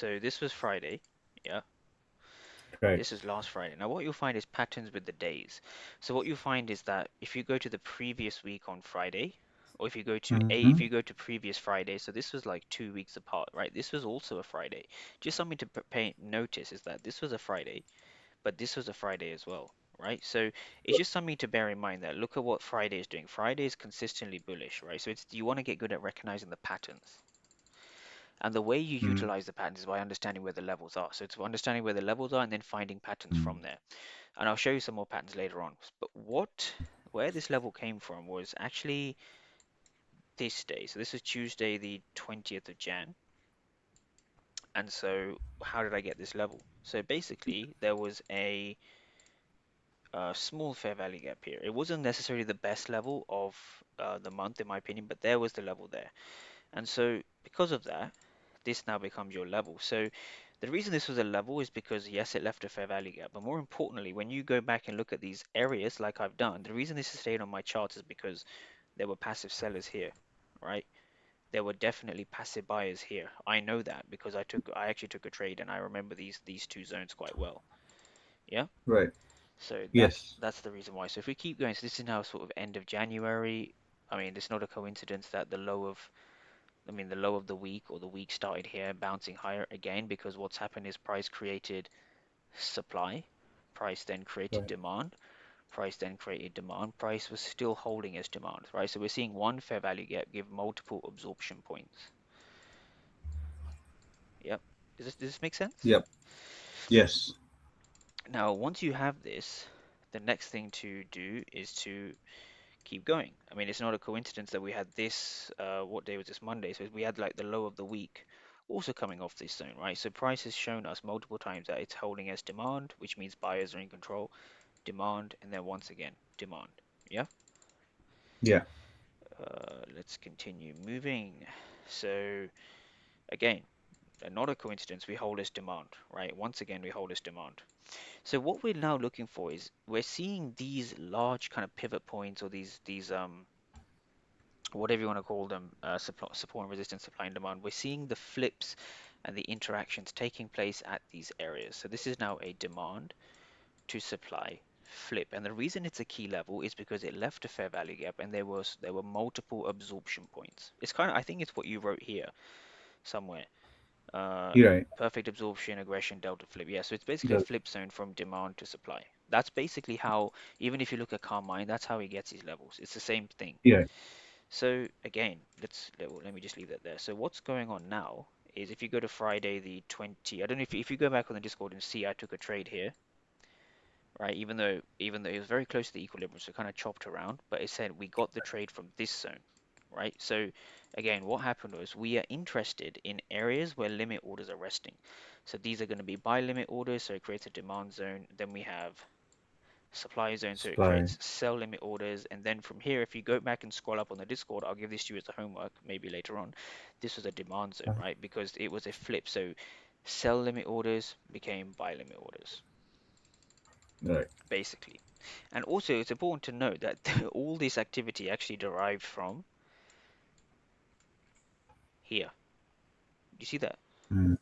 So this was Friday. Yeah, Right. this is last Friday. Now what you'll find is patterns with the days. So what you'll find is that if you go to the previous week on Friday, or Mm-hmm. if you go to previous Friday, so this was like 2 weeks apart, right? This was also a Friday. Just something to pay notice is that this was a Friday, but this was a Friday as well, right? So it's just something to bear in mind that look at what Friday is doing. Friday is consistently bullish, right? So it's you want to get good at recognizing the patterns. And the way you Mm-hmm. utilize the patterns is by understanding where the levels are. So it's understanding where the levels are and then finding patterns from there. And I'll show you some more patterns later on. But where this level came from was actually this day. So this is Tuesday, the 20th of Jan. And so how did I get this level? So basically, there was a small fair value gap here. It wasn't necessarily the best level of the month, in my opinion, but there was the level there. And so because of that, this now becomes your level. So the reason this was a level is because yes, it left a fair value gap, but more importantly, when you go back and look at these areas like I've done, the reason this has stayed on my charts is because there were passive sellers here, right? There were definitely passive buyers here. I know that because I actually took a trade and I remember these two zones quite well. Yeah. Right. So Yes. that's the reason why. So if we keep going, so this is now sort of end of January. I mean, it's not a coincidence that the low of the week or the week started here bouncing higher again because what's happened is price created supply, price then created Right. demand, price then created demand, price was still holding as demand, right? So we're seeing one fair value gap give multiple absorption points. Yep. Does this make sense? Yep. Yes. Now, once you have this, the next thing to do is to keep going. I mean, it's not a coincidence that we had this, what day was this? Monday. So we had like the low of the week also coming off this zone, right? So price has shown us multiple times that it's holding as demand, which means buyers are in control, demand, and then once again, demand. Yeah. Yeah. Let's continue moving. So again, not a coincidence, we hold as demand, right? Once again, we hold as demand. So what we're now looking for is we're seeing these large kind of pivot points or these whatever you want to call them, support and resistance, supply and demand, we're seeing the flips and the interactions taking place at these areas. So this is now a demand to supply flip. And the reason it's a key level is because it left a fair value gap and there were multiple absorption points. It's kind of, I think it's what you wrote here somewhere. Uh, You're right. Perfect absorption, aggression, delta flip. Yeah, so it's basically a The, flip zone from demand to supply. That's basically how, even if you look at Carmine, that's how he gets these levels. It's the same thing. yeah. So again, let me just leave that there. So what's going on now is if you go to Friday the 20, I don't know if you go back on the Discord and see I took a trade here, right? Even though it was very close to the equilibrium, so kind of chopped around, but it said we got the trade from this zone, right? So again, what happened was we are interested in areas where limit orders are resting. So these are going to be buy limit orders, so it creates a demand zone. Then we have supply zone, so it Supply. creates sell limit orders. And then from here, if you go back and scroll up on the Discord, I'll give this to you as a homework, maybe later on. This was a demand zone, right? Because it was a flip. So sell limit orders became buy limit orders, Right. basically. And also, it's important to note that all this activity actually derived from here. You see that? Mm.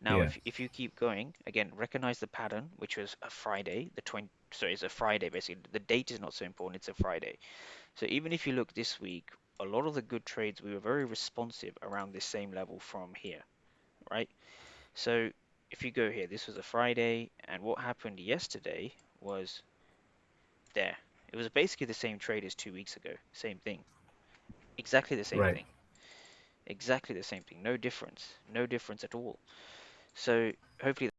Now, Yeah. if you keep going, again, recognize the pattern, which was a Friday, the 20, sorry, it's a Friday basically. The date is not so important, it's a Friday. So even if you look this week, a lot of the good trades, we were very responsive around this same level from here, right? So if you go here, this was a Friday, and what happened yesterday was there. It was basically the same trade as 2 weeks ago. Same thing. Exactly the same Right. thing. Exactly the same thing. No difference. No difference at all. So hopefully